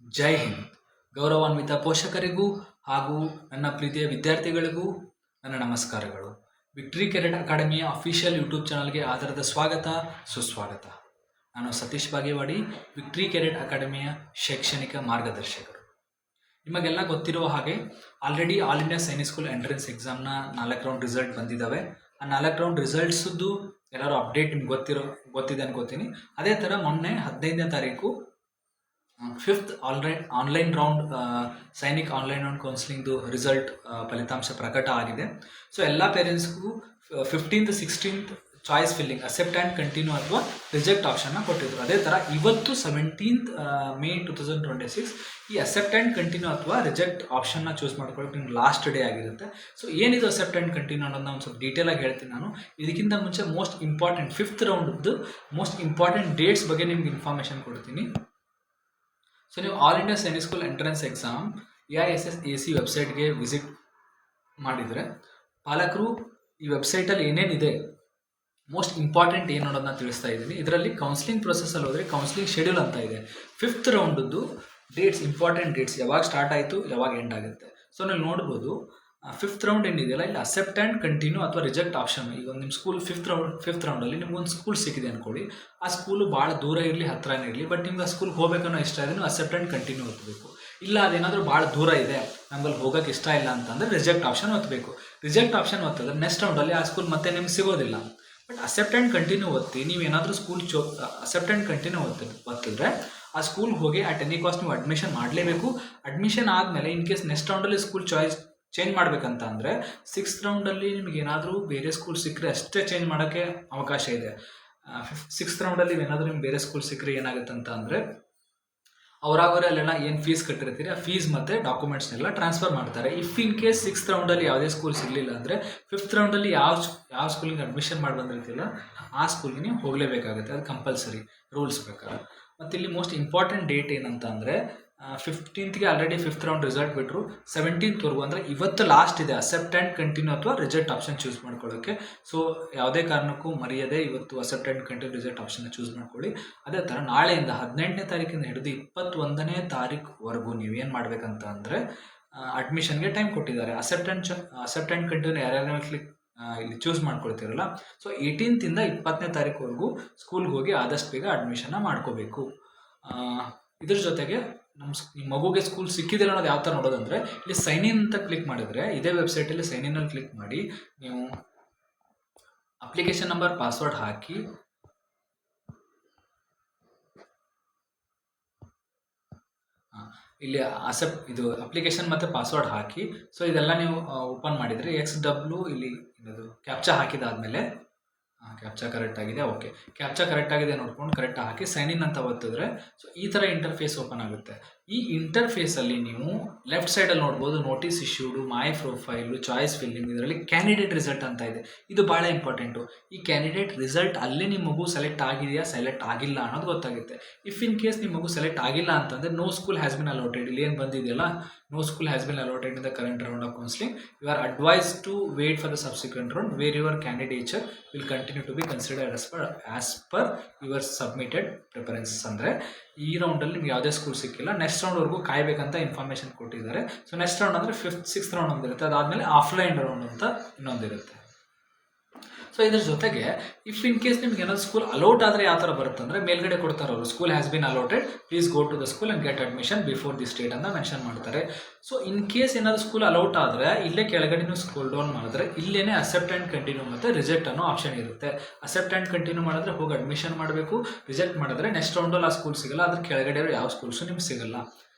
ಜೈ ಹಿಂದ್. ಗೌರವಾನ್ವಿತ ಪೋಷಕರಿಗೂ ಹಾಗೂ ನನ್ನ ಪ್ರೀತಿಯ ವಿದ್ಯಾರ್ಥಿಗಳಿಗೂ ನನ್ನ ನಮಸ್ಕಾರಗಳು. ವಿಕ್ಟ್ರಿ ಕೆರೆಟ್ ಅಕಾಡೆಮಿಯ ಅಫಿಷಿಯಲ್ ಯೂಟ್ಯೂಬ್ ಚಾನಲ್ಗೆ ಆಧಾರದ ಸ್ವಾಗತ, ಸುಸ್ವಾಗತ. ನಾನು ಸತೀಶ್ ಬಾಗೇವಾಡಿ, ವಿಕ್ಟ್ರಿ ಕೆರೆಟ್ ಅಕಾಡೆಮಿಯ ಶೈಕ್ಷಣಿಕ ಮಾರ್ಗದರ್ಶಕರು. ನಿಮಗೆಲ್ಲ ಗೊತ್ತಿರುವ ಹಾಗೆ already all India Sainik school entrance ಎಕ್ಸಾಮ್ನ 4 ರೌಂಡ್ ರಿಸಲ್ಟ್ ಬಂದಿದ್ದಾವೆ. ಆ 4 ರೌಂಡ್ ರಿಸಲ್ಟ್ಸದ್ದು ಎಲ್ಲರೂ ಅಪ್ಡೇಟ್ ನಿಮ್ಗೆ ಗೊತ್ತಿದೆ ಅನ್ಕೋತೀನಿ. ಅದೇ ಥರ ಮೊನ್ನೆ 15ನೇ ತಾರೀಕು fifth online round Sainik online round ಕೌನ್ಸಿಲಿಂಗ್ದು ರಿಸಲ್ಟ್ ಫಲಿತಾಂಶ ಪ್ರಕಟ ಆಗಿದೆ. ಸೊ ಎಲ್ಲ ಪೇರೆಂಟ್ಸ್ಗೂ 15th 16th choice filling accept and continue ಅಥವಾ ರಿಜೆಕ್ಟ್ ಆಪ್ಷನ್ನ ಕೊಟ್ಟಿದ್ರು. ಅದೇ ಥರ ಇವತ್ತು 17th May 2026 ಈ ಅಕ್ಸೆಪ್ಟ್ ಆ್ಯಂಡ್ ಕಂಟಿನ್ಯೂ ಅಥವಾ ರಿಜೆಕ್ಟ್ ಆಪ್ಷನ್ನ ಚೂಸ್ ಮಾಡ್ಕೊಳ್ಳೋಕೆ ನಿಮ್ಗೆ ಲಾಸ್ಟ್ ಡೇ ಆಗಿರುತ್ತೆ. ಸೊ ಏನಿದು ಅಕ್ಸೆಪ್ಟ್ ಆ್ಯಂಡ್ ಕಂಟಿನ್ಯೂ ಅನ್ನೋದನ್ನ ಒಂದು ಸ್ವಲ್ಪ ಡೀಟೇಲಾಗಿ ಹೇಳ್ತೀನಿ ನಾನು. ಇದಕ್ಕಿಂತ ಮುಂಚೆ ಮೋಸ್ಟ್ ಇಂಪಾರ್ಟೆಂಟ್ 5th ರೌಂಡ್ದು ಮೋಸ್ಟ್ ಇಂಪಾರ್ಟೆಂಟ್ ಡೇಟ್ಸ್ ಬಗ್ಗೆ ನಿಮ್ಗೆ ಇನ್ಫಾರ್ಮೇಷನ್ ಕೊಡ್ತೀನಿ. ಸೊ ನೀವು all India Sainik school entrance exam AISSAC ವೆಬ್ಸೈಟ್ಗೆ ವಿಸಿಟ್ ಮಾಡಿದರೆ ಪಾಲಕರು ಈ ವೆಬ್ಸೈಟಲ್ಲಿ ಏನೇನಿದೆ ಮೋಸ್ಟ್ ಇಂಪಾರ್ಟೆಂಟ್ ಏನು ಅನ್ನೋದನ್ನ ತಿಳಿಸ್ತಾ ಇದ್ದೀನಿ. ಇದರಲ್ಲಿ ಕೌನ್ಸಿಲಿಂಗ್ ಪ್ರೊಸೆಸಲ್ಲಿ ಹೋದರೆ ಕೌನ್ಸಿಲಿಂಗ್ ಶೆಡ್ಯೂಲ್ ಅಂತ ಇದೆ. 5th ರೌಂಡದ್ದು ಡೇಟ್ಸ್, ಇಂಪಾರ್ಟೆಂಟ್ ಡೇಟ್ಸ್ ಯಾವಾಗ ಸ್ಟಾರ್ಟ್ ಆಯಿತು, ಯಾವಾಗ ಎಂಡ್ ಆಗುತ್ತೆ. ಸೊ ನೀವು ನೋಡ್ಬೋದು 5th ರೌಂಡ್ ಏನಿದೆಯಲ್ಲ, ಇಲ್ಲಿ ಅಕ್ಸೆಪ್ಟ್ ಆ್ಯಂಡ್ ಕಂಟಿನ್ಯೂ ಅಥವಾ ರಿಜೆಕ್ಟ್ ಆಪ್ಷನ್. ಈಗ ಒಂದು ನಿಮ್ಮ ಸ್ಕೂಲ್ 5th ರೌಂಡಲ್ಲಿ ನಿಮ್ಗೊಂದು ಸ್ಕೂಲ್ ಸಿಕ್ಕಿದೆ ಅಂದ್ಕೊಳ್ಳಿ. ಆ ಸ್ಕೂಲು ಭಾಳ ದೂರ ಇರಲಿ ಹತ್ರನೇ ಇರಲಿ, ಬಟ್ ನಿಮ್ಗೆ ಆ ಸ್ಕೂಲ್ಗೆ ಹೋಗ್ಬೇಕನ್ನೋ ಇಷ್ಟ ಇದೆ, ನೀವು ಅಕ್ಸೆಪ್ಟ್ ಆ್ಯಂಡ್ ಕಂಟಿನ್ಯೂ ಒತ್ತಬೇಕು. ಇಲ್ಲ ಅದೇನಾದರೂ ಭಾಳ ದೂರ ಇದೆ, ನಮ್ಮಲ್ಲಿ ಹೋಗೋಕ್ಕೆ ಇಷ್ಟ ಇಲ್ಲ ಅಂತಂದರೆ ರಿಜೆಕ್ಟ್ ಆಪ್ಷನ್ ಒತ್ತಬೇಕು. ರಿಜೆಕ್ಟ್ ಆಪ್ಷನ್ ಒತ್ತಿದ್ರೆ ನೆಕ್ಸ್ಟ್ ರೌಂಡಲ್ಲಿ ಆ ಸ್ಕೂಲ್ ಮತ್ತೆ ನಿಮ್ಗೆ ಸಿಗೋದಿಲ್ಲ. ಬಟ್ ಅಕ್ಸೆಪ್ಟ್ ಆ್ಯಂಡ್ ಕಂಟಿನ್ಯೂ ಒತ್ತಿ ನೀವೇನಾದರೂ ಸ್ಕೂಲ್ ಅಕ್ಸೆಪ್ಟ್ ಆ್ಯಂಡ್ ಕಂಟಿನ್ಯೂ ಒತ್ತಿದ್ರೆ ಆ ಸ್ಕೂಲ್ಗೆ ಹೋಗಿ ಅಟ್ ಎನಿ ಕಾಸ್ಟ್ ನೀವು ಅಡ್ಮಿಷನ್ ಮಾಡಲೇಬೇಕು. ಅಡ್ಮಿಷನ್ ಆದಮೇಲೆ ಇನ್ ಕೇಸ್ ನೆಕ್ಸ್ಟ್ ರೌಂಡಲ್ಲಿ ಸ್ಕೂಲ್ ಚೇಂಜ್ ಮಾಡಬೇಕಂತ ಅಂದರೆ 6th ರೌಂಡಲ್ಲಿ ನಿಮಗೆ ಏನಾದರೂ ಬೇರೆ ಸ್ಕೂಲ್ ಸಿಕ್ಕರೆ ಅಷ್ಟೇ ಚೇಂಜ್ ಮಾಡೋಕ್ಕೆ ಅವಕಾಶ ಇದೆ. 6th ರೌಂಡಲ್ಲಿ ಏನಾದರೂ ನಿಮ್ಗೆ ಬೇರೆ ಸ್ಕೂಲ್ ಸಿಕ್ಕರೆ ಏನಾಗುತ್ತೆ ಅಂತ ಅಂದರೆ ಅವರಾಗವರೇ ಅಲ್ಲೆಲ್ಲ ಏನು ಫೀಸ್ ಕಟ್ಟಿರ್ತೀರಿ ಆ ಫೀಸ್ ಮತ್ತು ಡಾಕ್ಯುಮೆಂಟ್ಸ್ನೆಲ್ಲ ಟ್ರಾನ್ಸ್ಫರ್ ಮಾಡ್ತಾರೆ. ಇಫ್ ಇನ್ ಕೇಸ್ 6th ರೌಂಡಲ್ಲಿ ಯಾವುದೇ ಸ್ಕೂಲ್ ಸಿಗಲಿಲ್ಲ ಅಂದರೆ 5th ರೌಂಡಲ್ಲಿ ಯಾವ ಸ್ಕೂಲಿಗೆ ಅಡ್ಮಿಷನ್ ಮಾಡಿ ಬಂದಿರ್ತಿಲ್ಲ ಆ ಸ್ಕೂಲ್ಗೆ ನೀವು ಹೋಗಲೇಬೇಕಾಗುತ್ತೆ. ಅದು ಕಂಪಲ್ಸರಿ ರೂಲ್ಸ್ ಪ್ರಕಾರ. ಮತ್ತು ಇಲ್ಲಿ ಮೋಸ್ಟ್ ಇಂಪಾರ್ಟೆಂಟ್ ಡೇಟ್ ಏನಂತ ಅಂದರೆ 15th already 5th round result ಬಿಟ್ಟರು. 17th ಅಂದರೆ ಇವತ್ತು ಲಾಸ್ಟ್ ಇದೆ ಅಕ್ಸೆಪ್ಟ್ ಆ್ಯಂಡ್ ಕಂಟಿನ್ಯೂ ಅಥವಾ ರಿಜೆಕ್ಟ್ ಆಪ್ಷನ್ ಚೂಸ್ ಮಾಡ್ಕೊಳ್ಳೋಕ್ಕೆ. ಸೊ ಯಾವುದೇ ಕಾರಣಕ್ಕೂ ಮರೆಯದೆ ಇವತ್ತು ಅಕ್ಸೆಪ್ಟ್ ಆ್ಯಂಡ್ ಕಂಟಿನ್ಯೂ ರಿಜೆಕ್ಟ್ ಆಪ್ಷನ್ನ ಚೂಸ್ ಮಾಡ್ಕೊಳ್ಳಿ. ಅದೇ ಥರ ನಾಳೆಯಿಂದ 18ನೇ ತಾರೀಕಿಂದ ಹಿಡಿದು 21ನೇ ತಾರೀಕುವರೆಗೂ ನೀವೇನು ಮಾಡಬೇಕಂತ ಅಂದರೆ ಅಡ್ಮಿಷನ್ಗೆ ಟೈಮ್ ಕೊಟ್ಟಿದ್ದಾರೆ. ಅಕ್ಸೆಪ್ಟ್ ಆ್ಯಂಡ್ ಕಂಟಿನ್ಯೂ ಯಾರ್ಯಾರ ಇಲ್ಲಿ ಚೂಸ್ ಮಾಡ್ಕೊಳ್ತೀರಲ್ಲ, ಸೊ 18th 20ನೇ ತಾರೀಕುವರೆಗೂ ಸ್ಕೂಲ್ಗೆ ಹೋಗಿ ಆದಷ್ಟು ಬೇಗ ಅಡ್ಮಿಷನ್ನ ಮಾಡ್ಕೋಬೇಕು. ಇದ್ರ ಜೊತೆಗೆ ನಿಮ್ಮ ಮಗುಗೆ ಸ್ಕೂಲ್ ಸಿಕ್ಕಿದಿಲ್ಲ ಅನ್ನೋದು ಯಾವ ಥರ ನೋಡೋದಂದರೆ ಇಲ್ಲಿ ಸೈನ್ ಇನ್ ಅಂತ ಕ್ಲಿಕ್ ಮಾಡಿದರೆ ಇದೇ ವೆಬ್ಸೈಟಲ್ಲಿ ಸೈನ್ ಇನ್ನಲ್ಲಿ ಕ್ಲಿಕ್ ಮಾಡಿ ನೀವು ಅಪ್ಲಿಕೇಶನ್ ನಂಬರ್, ಪಾಸ್ವರ್ಡ್ ಹಾಕಿ ಇಲ್ಲಿ ಇದು ಅಪ್ಲಿಕೇಶನ್ ಮತ್ತು ಪಾಸ್ವರ್ಡ್ ಹಾಕಿ. ಸೊ ಇದೆಲ್ಲ ನೀವು ಓಪನ್ ಮಾಡಿದರೆ XW ಇಲ್ಲಿ ಇದು ಕ್ಯಾಪ್ಚಾ ಹಾಕಿದಾದಮೇಲೆ ಕ್ಯಾಪ್ಚಾ ಕರೆಕ್ಟ್ ಆಗಿದೆ, ಓಕೆ, ಕ್ಯಾಪ್ಚಾ ಕರೆಕ್ಟ್ ಆಗಿದೆ ನೋಡ್ಕೊಂಡು ಕರೆಕ್ಟ್ ಹಾಕಿ ಸೈನ್ ಇನ್ ಅಂತ ಒತ್ತಿದ್ರೆ ಸೊ ಈ ಥರ ಇಂಟರ್ಫೇಸ್ ಓಪನ್ ಆಗುತ್ತೆ. ಈ ಇಂಟರ್ಫೇಸಲ್ಲಿ ನೀವು ಲೆಫ್ಟ್ ಸೈಡಲ್ಲಿ ನೋಡ್ಬೋದು ನೋಟಿಸ್ ಇಶ್ಯೂಡು, ಮೈ ಪ್ರೊಫೈಲು, ಚಾಯ್ಸ್ ಫಿಲ್ಲಿಂಗ್, ಇದರಲ್ಲಿ ಕ್ಯಾಂಡಿಡೇಟ್ ರಿಸಲ್ಟ್ ಅಂತ ಇದೆ. ಇದು ಭಾಳ ಇಂಪಾರ್ಟೆಂಟು. ಈ ಕ್ಯಾಂಡಿಡೇಟ್ ರಿಸಲ್ಟ್ ಅಲ್ಲೇ ನಿಮ್ಮ ಮಗು ಸೆಲೆಕ್ಟ್ ಆಗಿದೆಯಾ, ಸೆಲೆಕ್ಟ್ ಆಗಿಲ್ಲ ಅನ್ನೋದು ಗೊತ್ತಾಗುತ್ತೆ. ಇಫ್ ಇನ್ ಕೇಸ್ ನಿಮ್ಮ ಮಗು ಸೆಲೆಕ್ಟ್ ಆಗಿಲ್ಲ ಅಂತಂದರೆ no school has been allotted, ಇಲ್ಲಿ ಏನು ಬಂದಿದೆಯಲ್ಲ no school has been allotted in the current round of counselling, you are advise to wait for the subsequent round where your candidature will continue to be considered as per your submitted preferences. ಅಂದರೆ ಈ ರೌಂಡಲ್ಲಿ ನಿಮ್ಗೆ ಯಾವುದೇ school ಸಿಕ್ಕಿಲ್ಲ, next ರೌಂಡ್ವರೆಗೂ ಕಾಯಬೇಕಂತ information ಕೊಟ್ಟಿದ್ದಾರೆ. So next round ಅಂದರೆ 5th 6th ರೌಂಡ್ ಒಂದಿರುತ್ತೆ, ಅದಾದಮೇಲೆ ಆಫ್ಲೈನ್ ರೌಂಡ್ ಅಂತ ಇನ್ನೊಂದಿರುತ್ತೆ. ಸೊ ಇದ್ರ ಜೊತೆಗೆ ಇಫ್ ಇನ್ ಕೇಸ್ ನಿಮ್ಗೆ ಏನಾದ್ರು ಸ್ಕೂಲ್ ಅಲೌಟ್ ಆದರೆ ಯಾವ ಥರ ಬರುತ್ತೆ ಅಂದರೆ ಮೇಲ್ಗಡೆ ಕೊಡ್ತಾರೆ ಅವರು, school has been allotted, please go to the school and get admission before this date ಅಂತ ಮೆನ್ಷನ್ ಮಾಡ್ತಾರೆ. ಸೊ ಇನ್ ಕೇಸ್ ಏನಾದರೂ ಸ್ಕೂಲ್ ಅಲೌಟ್ ಆದರೆ ಇಲ್ಲೇ ಕೆಳಗಡೆ ನೀವು ಸ್ಕೂಲ್ ಡೌನ್ ಮಾಡಿದ್ರೆ ಇಲ್ಲೇ ಅಕ್ಸೆಪ್ಟ್ ಆ್ಯಂಡ್ ಕಂಟಿನ್ಯೂ ಮತ್ತು ರಿಜೆಕ್ಟ್ ಅನ್ನೋ ಆಪ್ಷನ್ ಇರುತ್ತೆ. ಅಕ್ಸೆಪ್ಟ್ ಆ್ಯಂಡ್ ಕಂಟಿನ್ಯೂ ಮಾಡಿದ್ರೆ ಹೋಗಿ ಅಡ್ಮಿಷನ್ ಮಾಡಬೇಕು, ರಿಜೆಕ್ಟ್ ಮಾಡಿದ್ರೆ ನೆಕ್ಸ್ಟ್ ರೌಂಡಲ್ಲಿ ಆ ಸ್ಕೂಲ್ ಸಿಗಲ್ಲ, ಅದ್ರ ಕೆಳಗಡೆ ಯಾವ ಸ್ಕೂಲ್ಸು ನಿಮ್ಗೆ ಸಿಗಲ್ಲ.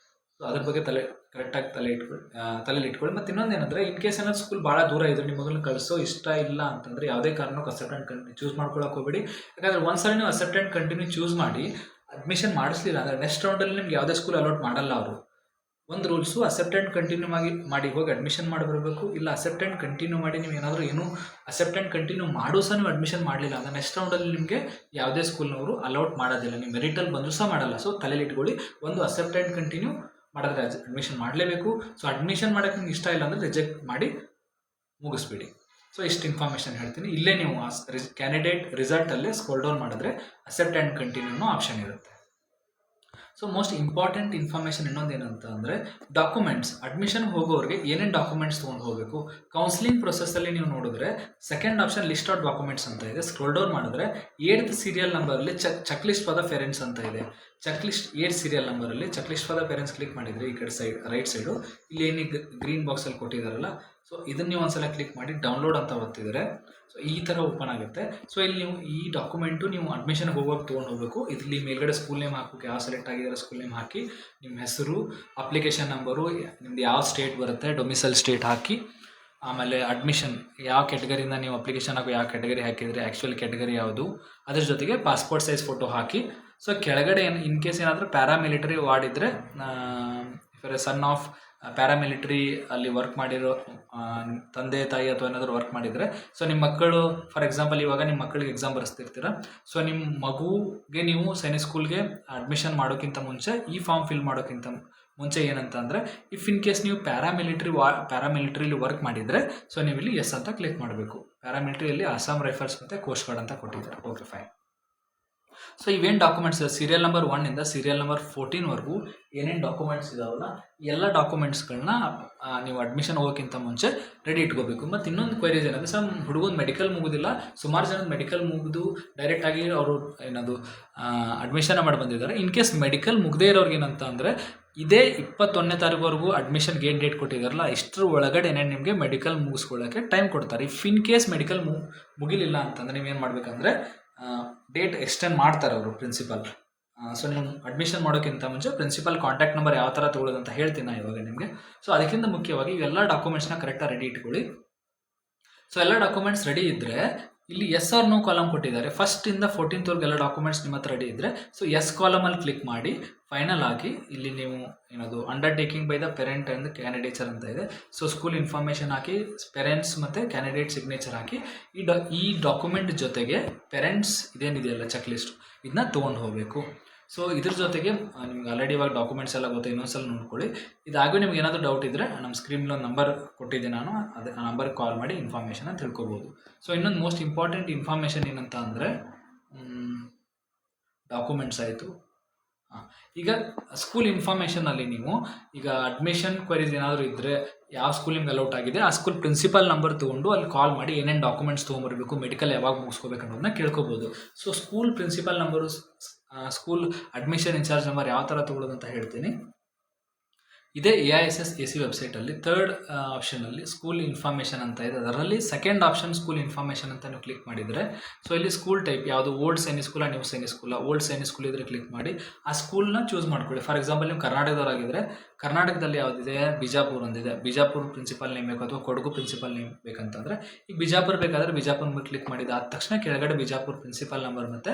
ಸೊ ಅದ್ರ ಬಗ್ಗೆ ಕರೆಕ್ಟಾಗಿ ತಲೆಯಲ್ಲಿ ಇಟ್ಕೊಳ್ಳಿ. ಮತ್ತು ಇನ್ನೊಂದೇನೆಂದರೆ ಇನ್ ಕೇಸ್ ಏನಾದ್ರು ಸ್ಕೂಲ್ ಭಾಳ ದೂರ ಇದ್ದರೆ ನಿಮ್ಮ ಮಗನ ಕಳಿಸೋ ಇಷ್ಟ ಇಲ್ಲ ಅಂತಂದರೆ ಯಾವುದೇ ಕಾರಣಕ್ಕೂ ಅಕ್ಸೆಪ್ಟ್ ಆ್ಯಂಡ್ ಕಂಟಿನ್ಯೂ ಚೂಸ್ ಮಾಡ್ಕೊಳ್ಳೋಕೆ ಹೋಗಬೇಡಿ. ಯಾಕಂದರೆ ಒಂದ್ಸಲ ನೀವು ಅಕ್ಸೆಪ್ಟ್ ಆ್ಯಂಡ್ ಕಂಟಿನ್ಯೂ ಚೂಸ್ ಮಾಡಿ ಅಡ್ಮಿಷನ್ ಮಾಡಿಸ್ಲಿಲ್ಲ ಅಂದರೆ ನೆಕ್ಸ್ಟ್ ರೌಂಡಲ್ಲಿ ನಿಮ್ಗೆ ಯಾವುದೇ ಸ್ಕೂಲ್ ಅಲೌಟ್ ಮಾಡಲ್ಲ ಅವರು. ಒಂದು ರೂಲ್ಸು ಅಕ್ಸೆಪ್ಟ್ ಆ್ಯಂಡ್ ಕಂಟಿನ್ಯೂ ಮಾಡಿ ಹೋಗಿ ಅಡ್ಮಿಷನ್ ಮಾಡಿ ಬರಬೇಕು. ಇಲ್ಲ ಅಕ್ಸೆಪ್ಟ್ ಆ್ಯಂಡ್ ಕಂಟಿನ್ಯೂ ಮಾಡಿ ನೀವು ಏನಾದರೂ ಅಕ್ಸೆಪ್ಟ್ ಆ್ಯಂಡ್ ಕಂಟಿನ್ಯೂ ಮಾಡೋ ಸಹ ನೀವು ಅಡ್ಮಿಷನ್ ಮಾಡಲಿಲ್ಲ ಅಂದರೆ ನೆಕ್ಸ್ಟ್ ರೌಂಡಲ್ಲಿ ನಿಮಗೆ ಯಾವುದೇ ಸ್ಕೂಲ್ನವರು ಅಲೌಟ್ ಮಾಡೋದಿಲ್ಲ, ನೀವು ಮೆರಿಟಲ್ಲಿ ಬಂದರೂ ಸಹ ಮಾಡಲ್ಲ. ಸೊ ತಲೆಯಲ್ಲಿ ಇಟ್ಕೊಳ್ಳಿ, ಒಂದು ಅಕ್ಸೆಪ್ಟ್ ಆ್ಯಂಡ್ ಕಂಟಿನ್ಯೂ ಮಾಡಿದ್ರೆ ಅಡ್ಮಿಷನ್ ಮಾಡಲೇಬೇಕು. ಸೊ ಅಡ್ಮಿಷನ್ ಮಾಡೋಕ್ಕೆ ನಿಮ್ಗೆ ಇಷ್ಟ ಇಲ್ಲ ಅಂದರೆ ರಿಜೆಕ್ಟ್ ಮಾಡಿ ಮುಗಿಸ್ಬಿಡಿ. ಸೊ ಇಷ್ಟು ಇನ್ಫಾರ್ಮೇಷನ್ ಹೇಳ್ತೀನಿ. ಇಲ್ಲೇ ನೀವು ಕ್ಯಾಂಡಿಡೇಟ್ ರಿಸಲ್ಟಲ್ಲೇ ಸ್ಕ್ರೋಲ್ ಡೌನ್ ಮಾಡಿದ್ರೆ ಅಕ್ಸೆಪ್ಟ್ ಆ್ಯಂಡ್ ಕಂಟಿನ್ಯೂ ಆಪ್ಷನ್ ಇರುತ್ತೆ. ಸೊ ಮೋಸ್ಟ್ ಇಂಪಾರ್ಟೆಂಟ್ ಇನ್ಫಾರ್ಮೇಷನ್ ಇನ್ನೊಂದು ಏನಂತ ಅಂದರೆ ಡಾಕ್ಯುಮೆಂಟ್ಸ್. ಅಡ್ಮಿಷನ್ಗೆ ಹೋಗೋರಿಗೆ ಏನೇನು ಡಾಕ್ಯುಮೆಂಟ್ಸ್ ತೊಗೊಂಡು ಹೋಗಬೇಕು. ಕೌನ್ಸಿಲಿಂಗ್ ಪ್ರೊಸೆಸ್ಸಲ್ಲಿ ನೀವು ನೋಡಿದ್ರೆ second option list of documents ಅಂತ ಇದೆ. ಸ್ಕ್ರೋಲ್ ಡೌನ್ ಮಾಡಿದ್ರೆ 8th ಸೀರಿಯಲ್ ನಂಬರಲ್ಲಿ check list for the parents ಅಂತ ಇದೆ. ಚೆಕ್ ಲಿಸ್ಟ್ 8 ಸೀರಿಯಲ್ ನಂಬರಲ್ಲಿ check list for the parents click ಮಾಡಿದರೆ ಈ ಕಡೆ ಸೈಡ್ ರೈಟ್ ಸೈಡು ಇಲ್ಲಿ ಏನಿಗೆ ಗ್ರೀನ್ ಬಾಕ್ಸಲ್ಲಿ ಕೊಟ್ಟಿದ್ದಾರಲ್ಲ, ಸೊ ಇದನ್ನು ನೀವು ಒಂದ್ಸಲ ಕ್ಲಿಕ್ ಮಾಡಿ ಡೌನ್ಲೋಡ್ ಅಂತ ಒತ್ತಿದರೆ ಸೊ ಈ ಥರ ಓಪನ್ ಆಗುತ್ತೆ. ಸೊ ಇಲ್ಲಿ ನೀವು ಈ ಡಾಕ್ಯುಮೆಂಟು ನೀವು ಅಡ್ಮಿಷನ್ಗೆ ಹೋಗೋಕೆ ತೊಗೊಂಡು ಹೋಗಬೇಕು. ಇಲ್ಲಿ ಮೇಲ್ಗಡೆ ಸ್ಕೂಲ್ ನೇಮ್ ಹಾಕಬೇಕು, ಯಾವ ಸೆಲೆಕ್ಟ್ ಆಗಿದ್ದಾರೆ ಸ್ಕೂಲ್ ನೇಮ್ ಹಾಕಿ, ನಿಮ್ಮ ಹೆಸರು, ಅಪ್ಲಿಕೇಶನ್ ನಂಬರು, ನಿಮ್ದು ಯಾವ ಸ್ಟೇಟ್ ಬರುತ್ತೆ ಡೊಮಿಸೈಲ್ ಸ್ಟೇಟ್ ಹಾಕಿ, ಆಮೇಲೆ ಅಡ್ಮಿಷನ್ ಯಾವ ಕ್ಯಾಟಗರಿಯಿಂದ ನೀವು ಅಪ್ಲಿಕೇಶನ್ ಹಾಕಿ ಯಾವ ಕ್ಯಾಟಗರಿ ಹಾಕಿದರೆ ಆ್ಯಕ್ಚುಯಲ್ ಕ್ಯಾಟಗರಿ ಯಾವುದು, ಅದ್ರ ಜೊತೆಗೆ ಪಾಸ್ಪೋರ್ಟ್ ಸೈಜ್ ಫೋಟೋ ಹಾಕಿ. ಸೊ ಕೆಳಗಡೆ ಇನ್ ಕೇಸ್ ಏನಾದರೂ ಪ್ಯಾರಾಮಿಲಿಟರಿ ವಾರ್ಡ್ ಇದ್ದರೆ for A son of paramilitary ಅಲ್ಲಿ ವರ್ಕ್ ಮಾಡಿರೋ ತಂದೆ ತಾಯಿ ಅಥವಾ ಏನಾದರೂ ವರ್ಕ್ ಮಾಡಿದರೆ, ಸೊ ನಿಮ್ಮ ಮಕ್ಕಳು ಫಾರ್ ಎಕ್ಸಾಂಪಲ್ ಇವಾಗ ನಿಮ್ಮ ಮಕ್ಕಳಿಗೆ ಎಕ್ಸಾಮ್ ಬರೆಸ್ತಿರ್ತೀರ, ಸೊ ನಿಮ್ಮ ಮಗುಗೆ ನೀವು ಸೈನಿಕ್ ಸ್ಕೂಲ್ಗೆ ಅಡ್ಮಿಷನ್ ಮಾಡೋಕ್ಕಿಂತ ಮುಂಚೆ ಈ ಫಾರ್ಮ್ ಫಿಲ್ ಮಾಡೋಕ್ಕಿಂತ ಮುಂಚೆ ಏನಂತ ಅಂದರೆ ಇಫ್ ಇನ್ ಕೇಸ್ ನೀವು ಪ್ಯಾರಾಮಿಲಿಟ್ರಿಲಿ ವರ್ಕ್ ಮಾಡಿದರೆ ಸೊ ನೀವು ಇಲ್ಲಿ ಎಸ್ ಅಂತ ಕ್ಲಿಕ್ ಮಾಡಬೇಕು. ಪ್ಯಾರಾಮಿಲಿಟ್ರಿಯಲ್ಲಿ ಅಸ್ಸಾಂ ರೈಫಲ್ಸ್ ಮತ್ತು ಕೋಸ್ಟ್ ಗಾರ್ಡ್ ಅಂತ ಕೊಟ್ಟಿದ್ದಾರೆ. Okay fine. ಸೊ ಇವೇನು ಡಾಕ್ಯುಮೆಂಟ್ಸ್ ಇದೆ ಸೀರಿಯಲ್ ನಂಬರ್ 1 ಸೀರಿಯಲ್ ನಂಬರ್ 14ವರೆಗೂ ಏನೇನು ಡಾಕ್ಯುಮೆಂಟ್ಸ್ ಇದಾವಲ್ಲ ಎಲ್ಲ ಡಾಕ್ಯುಮೆಂಟ್ಸ್ಗಳನ್ನ ನೀವು ಅಡ್ಮಿಷನ್ ಹೋಗೋಕ್ಕಿಂತ ಮುಂಚೆ ರೆಡಿ ಇಟ್ಕೋಬೇಕು. ಮತ್ತು ಇನ್ನೊಂದು ಕ್ವೈರೀಸ್ ಏನಂದರೆ ಸರ್ ಹುಡುಗನ ಮೆಡಿಕಲ್ ಮುಗಿದಿಲ್ಲ, ಸುಮಾರು ಜನದ ಮೆಡಿಕಲ್ ಮುಗಿದು ಡೈರೆಕ್ಟಾಗಿ ಅವರು ಏನದು ಅಡ್ಮಿಷನ್ ಮಾಡಿ ಬಂದಿದ್ದಾರೆ. ಇನ್ ಕೇಸ್ ಮೆಡಿಕಲ್ ಮುಗದೇ ಇರೋರ್ಗೆ ಏನಂತ ಅಂದರೆ ಇದೇ 21ನೇ ತಾರೀಕುವರೆಗೂ ಅಡ್ಮಿಷನ್ಗೆ ಏನು ಡೇಟ್ ಕೊಟ್ಟಿದ್ದಾರಲ್ಲ ಇಷ್ಟರ ಒಳಗಡೆ ನಿಮಗೆ ಮೆಡಿಕಲ್ ಮುಗಿಸ್ಕೊಳ್ಳೋಕ್ಕೆ ಟೈಮ್ ಕೊಡ್ತಾರೆ. ಇಫ್ ಇನ್ ಕೇಸ್ ಮೆಡಿಕಲ್ ಮುಗಿಲಿಲ್ಲ ಅಂತಂದರೆ ನೀವೇನು ಮಾಡಬೇಕಂದ್ರೆ ಡೇಟ್ ಎಕ್ಸ್ಟೆಂಡ್ ಮಾಡ್ತಾರೆ ಅವರು ಪ್ರಿನ್ಸಿಪಲ್. ಸೊ ನೀವು ಅಡ್ಮಿಷನ್ ಮಾಡೋಕ್ಕಿಂತ ಮುಂಚೆ ಪ್ರಿನ್ಸಿಪಲ್ ಕಾಂಟ್ಯಾಕ್ಟ್ ನಂಬರ್ ಯಾವ ಥರ ತೊಗೊಳ್ಳೋದು ಅಂತ ಹೇಳ್ತೀನಿ ನಾನು ಇವಾಗ ನಿಮಗೆ. ಸೊ ಅದಕ್ಕಿಂತ ಮುಖ್ಯವಾಗಿ ಇವೆಲ್ಲ ಡಾಕ್ಯುಮೆಂಟ್ಸ್ನ ಕರೆಕ್ಟಾಗಿ ರೆಡಿ ಇಟ್ಕೊಳ್ಳಿ. ಸೊ ಎಲ್ಲ ಡಾಕ್ಯುಮೆಂಟ್ಸ್ ರೆಡಿ ಇದ್ದರೆ ಇಲ್ಲಿ ಎಸ್ ಆರ್ ನೋ ಕಾಲಮ್ ಕೊಟ್ಟಿದ್ದಾರೆ. ಫಸ್ಟಿಂದ 14th ಎಲ್ಲ ಡಾಕ್ಯುಮೆಂಟ್ಸ್ ನಿಮ್ಮ ಹತ್ರ ರೆಡಿ ಇದ್ದರೆ ಸೊ ಎಸ್ ಕಾಲಮಲ್ಲಿ ಕ್ಲಿಕ್ ಮಾಡಿ ಫೈನಲ್ ಆಗಿ ಇಲ್ಲಿ ನೀವು ಏನದು undertaking by the parent and ಕ್ಯಾಂಡಿಡೇಟ್ಸರ್ ಅಂತ ಇದೆ. ಸೊ ಸ್ಕೂಲ್ ಇನ್ಫಾರ್ಮೇಷನ್ ಹಾಕಿ ಪೇರೆಂಟ್ಸ್ ಮತ್ತು ಕ್ಯಾಂಡಿಡೇಟ್ ಸಿಗ್ನೇಚರ್ ಹಾಕಿ ಈ ಡಾಕ್ಯುಮೆಂಟ್ ಜೊತೆಗೆ ಪೇರೆಂಟ್ಸ್ ಇದೇನಿದೆಯಲ್ಲ ಚೆಕ್ ಲಿಸ್ಟ್ ಇದನ್ನ ತೊಗೊಂಡು ಹೋಗಬೇಕು. ಸೊ ಇದ್ರ ಜೊತೆಗೆ ನಿಮ್ಗೆ ಆಲ್ರೆಡಿ ಇವಾಗ ಡಾಕ್ಯುಮೆಂಟ್ಸ್ ಎಲ್ಲ ಗೊತ್ತು, ಇನ್ನೊಂದ್ಸಲ ನೋಡ್ಕೊಳ್ಳಿ. ಇದಾಗೂ ನಿಮ್ಗೆ ಏನಾದರೂ ಡೌಟ್ ಇದ್ದರೆ ನಮ್ಮ ಸ್ಕ್ರೀನಲ್ಲಿ ಒಂದು ನಂಬರ್ ಕೊಟ್ಟಿದ್ದೆ ನಾನು, ಅದೇ ಆ ನಂಬರ್ಗೆ ಕಾಲ್ ಮಾಡಿ ಇನ್ಫಾರ್ಮೇಷನ್ನ ತಿಳ್ಕೊಬೋದು. ಸೊ ಇನ್ನೊಂದು ಮೋಸ್ಟ್ ಇಂಪಾರ್ಟೆಂಟ್ ಇನ್ಫಾರ್ಮೇಷನ್ ಏನಂತ ಅಂದರೆ ಡಾಕ್ಯುಮೆಂಟ್ಸ್ ಆಯಿತು. ಈಗ ಸ್ಕೂಲ್ ಇನ್ಫಾರ್ಮೇಷನಲ್ಲಿ ನೀವು ಈಗ ಅಡ್ಮಿಷನ್ ಕ್ವೈರೀಸ್ ಏನಾದರೂ ಇದ್ದರೆ ಯಾವ ಸ್ಕೂಲ್ ನಿಮ್ಗೆ ಅಲೌಟ್ ಆಗಿದೆ ಆ ಸ್ಕೂಲ್ ಪ್ರಿನ್ಸಿಪಲ್ ನಂಬರ್ ತೊಗೊಂಡು ಅಲ್ಲಿ ಕಾಲ್ ಮಾಡಿ ಏನೇನು ಡಾಕ್ಯುಮೆಂಟ್ಸ್ ತೊಗೊಂಬರ್ಬೇಕು, ಮೆಡಿಕಲ್ ಯಾವಾಗ ಮುಗಿಸ್ಕೋಬೇಕು ಅನ್ನೋದನ್ನ ಕೇಳ್ಕೊಬೋದು. So school principal number, school admission in charge number ಯಾವ ಥರ ತೊಗೊಳ್ಳೋದು ಅಂತ ಹೇಳ್ತೀನಿ. ಇದೇ AISSAC ವೆಬ್ಸೈಟಲ್ಲಿ 3rd ಆಪ್ಷನಲ್ಲಿ ಸ್ಕೂಲ್ ಇನ್ಫಾರ್ಮೇಷನ್ ಅಂತ ಇದೆ. ಅದರಲ್ಲಿ 2nd ಆಪ್ಷನ್ ಸ್ಕೂಲ್ ಇನ್ಫಾರ್ಮೇಷನ್ ಅಂತ ನೀವು ಕ್ಲಿಕ್ ಮಾಡಿದರೆ ಸೊ ಇಲ್ಲಿ ಸ್ಕೂಲ್ ಟೈಪ್ ಯಾವುದು ಓಲ್ಡ್ ಸೈನಿಕ್ ಸ್ಕೂಲ ನ್ಯೂ ಸೈನಿಕ್ ಸ್ಕೂಲ. ಓಲ್ಡ್ ಸೈನಿಕ್ ಸ್ಕೂಲ್ ಇದ್ದರೆ ಕ್ಲಿಕ್ ಮಾಡಿ ಆ ಸ್ಕೂಲ್ನ ಚೂಸ್ ಮಾಡ್ಕೊಳ್ಳಿ. ಫಾರ್ ಎಕ್ಸಾಂಪಲ್ ನೀವು ಕರ್ನಾಟಕದವರಾಗಿದ್ದರೆ ಕರ್ನಾಟಕದಲ್ಲಿ ಯಾವುದಿದೆ ಬಿಜಾಪುರ್ ಒಂದಿದೆ, ಬಿಜಾಪುರ್ ಪ್ರಿನ್ಸಿಪಲ್ ನೇಮ್ ಬೇಕು ಅಥವಾ ಕೊಡಗು ಪ್ರಿನ್ಸಿಪಲ್ ನೇಮ್ ಬೇಕಂತಂದರೆ ಈಗ ಬಿಜಾಪುರ ಬೇಕಾದರೆ ಬಿಜಾಪುರ ಮೇಲೆ ಕ್ಲಿಕ್ ಮಾಡಿದ ಆದ ತಕ್ಷಣ ಕೆಳಗಡೆ ಬಿಜಾಪುರ್ ಪ್ರಿನ್ಸಿಪಲ್ ನಂಬರ್ ಮತ್ತು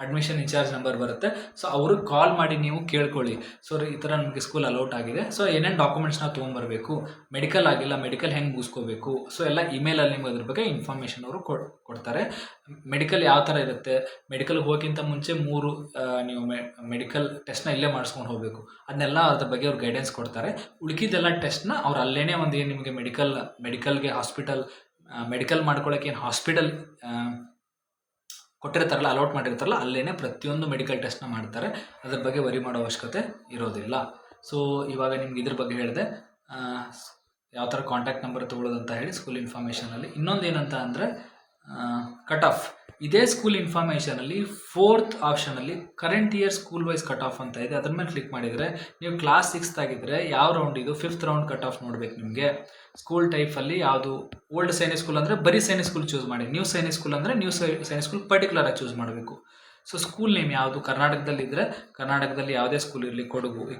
ಅಡ್ಮಿಷನ್ ಇನ್ಚಾರ್ಜ್ ನಂಬರ್ ಬರುತ್ತೆ. ಸೊ ಅವ್ರಿಗೆ ಕಾಲ್ ಮಾಡಿ ನೀವು ಕೇಳ್ಕೊಳ್ಳಿ, ಸೊ ಈ ಥರ ನಮಗೆ ಸ್ಕೂಲ್ ಅಲೌಟ್ ಆಗಿದೆ, ಸೊ ಏನೇನು ಡಾಕ್ಯುಮೆಂಟ್ಸ್ನ ತೊಗೊಂಬರ್ಬೇಕು, ಮೆಡಿಕಲ್ ಆಗಿಲ್ಲ ಮೆಡಿಕಲ್ ಹೆಂಗೆ ಮುಗಿಸ್ಕೋಬೇಕು, ಸೊ ಎಲ್ಲ ಇಮೇಲಲ್ಲಿ ನಿಮ್ಗೆ ಅದ್ರ ಬಗ್ಗೆ ಇನ್ಫಾರ್ಮೇಷನ್ ಅವರು ಕೊಡ್ತಾರೆ. ಮೆಡಿಕಲ್ ಯಾವ ಥರ ಇರುತ್ತೆ, ಮೆಡಿಕಲ್ಗೆ ಹೋಗೋಕ್ಕಿಂತ ಮುಂಚೆ 3 ನೀವು ಮೆಡಿಕಲ್ ಟೆಸ್ಟ್ನ ಇಲ್ಲೇ ಮಾಡಿಸ್ಕೊಂಡು ಹೋಗಬೇಕು, ಅದನ್ನೆಲ್ಲ ಅದ್ರ ಬಗ್ಗೆ ಅವ್ರು ಗೈಡೆನ್ಸ್ ಕೊಡ್ತಾರೆ. ಉಳ್ಕಿದ್ದೆಲ್ಲ ಟೆಸ್ಟ್ನ ಅವ್ರು ಅಲ್ಲೇ ಒಂದು ಏನು ನಿಮಗೆ ಮೆಡಿಕಲ್ಗೆ ಹಾಸ್ಪಿಟಲ್ ಮೆಡಿಕಲ್ ಮಾಡ್ಕೊಳ್ಳೋಕೆ ಏನು ಹಾಸ್ಪಿಟಲ್ ಕೊಟ್ಟಿರ್ತಾರಲ್ಲ ಅಲೌಟ್ ಮಾಡಿರ್ತಾರಲ್ಲ ಅಲ್ಲೇ ಪ್ರತಿಯೊಂದು ಮೆಡಿಕಲ್ ಟೆಸ್ಟ್ನ ಮಾಡ್ತಾರೆ. ಅದ್ರ ಬಗ್ಗೆ ವರಿ ಮಾಡೋ ಅವಶ್ಯಕತೆ ಇರೋದಿಲ್ಲ. ಸೊ ಇವಾಗ ನಿಮ್ಗೆ ಇದ್ರ ಬಗ್ಗೆ ಹೇಳಿದೆ ಯಾವ ಥರ ಕಾಂಟ್ಯಾಕ್ಟ್ ನಂಬರ್ ತೊಗೊಳ್ಳೋದಂತ ಹೇಳಿ ಸ್ಕೂಲ್ ಇನ್ಫಾರ್ಮೇಷನಲ್ಲಿ. ಇನ್ನೊಂದು ಏನಂತ ಅಂದರೆ ಕಟ್ ಆಫ್. ಇದೇ ಸ್ಕೂಲ್ ಇನ್ಫಾರ್ಮೇಷನಲ್ಲಿ 4th ಆಪ್ಷನಲ್ಲಿ current year school wise cut off ಅಂತ ಇದೆ. ಅದ್ರ ಮೇಲೆ ಕ್ಲಿಕ್ ಮಾಡಿದರೆ ನೀವು ಕ್ಲಾಸ್ 6th ಆಗಿದ್ದರೆ ಯಾವ ರೌಂಡ್ ಇದು 5th ರೌಂಡ್ ಕಟ್ ಆಫ್ ನೋಡಬೇಕು ನಿಮಗೆ. ಸ್ಕೂಲ್ ಟೈಪಲ್ಲಿ ಯಾವುದು ಓಲ್ಡ್ ಸೈನಿಕ್ ಸ್ಕೂಲ್ ಅಂದರೆ ಬರೀ ಸೈನಿಕ್ ಸ್ಕೂಲ್ ಚೂಸ್ ಮಾಡಿ, ನ್ಯೂ ಸೈನಿಕ್ ಸ್ಕೂಲ್ ಅಂದರೆ ನ್ಯೂ ಸೈನಿಕ್ ಸ್ಕೂಲ್ ಪರ್ಟಿಕ್ಯುಲರಾಗಿ ಚೂಸ್ ಮಾಡಬೇಕು. ಸೊ ಸ್ಕೂಲ್ ನೇಮ್ ಯಾವುದು ಕರ್ನಾಟಕದಲ್ಲಿದ್ದರೆ ಕರ್ನಾಟಕದಲ್ಲಿ ಯಾವುದೇ ಸ್ಕೂಲ್ ಇರಲಿ,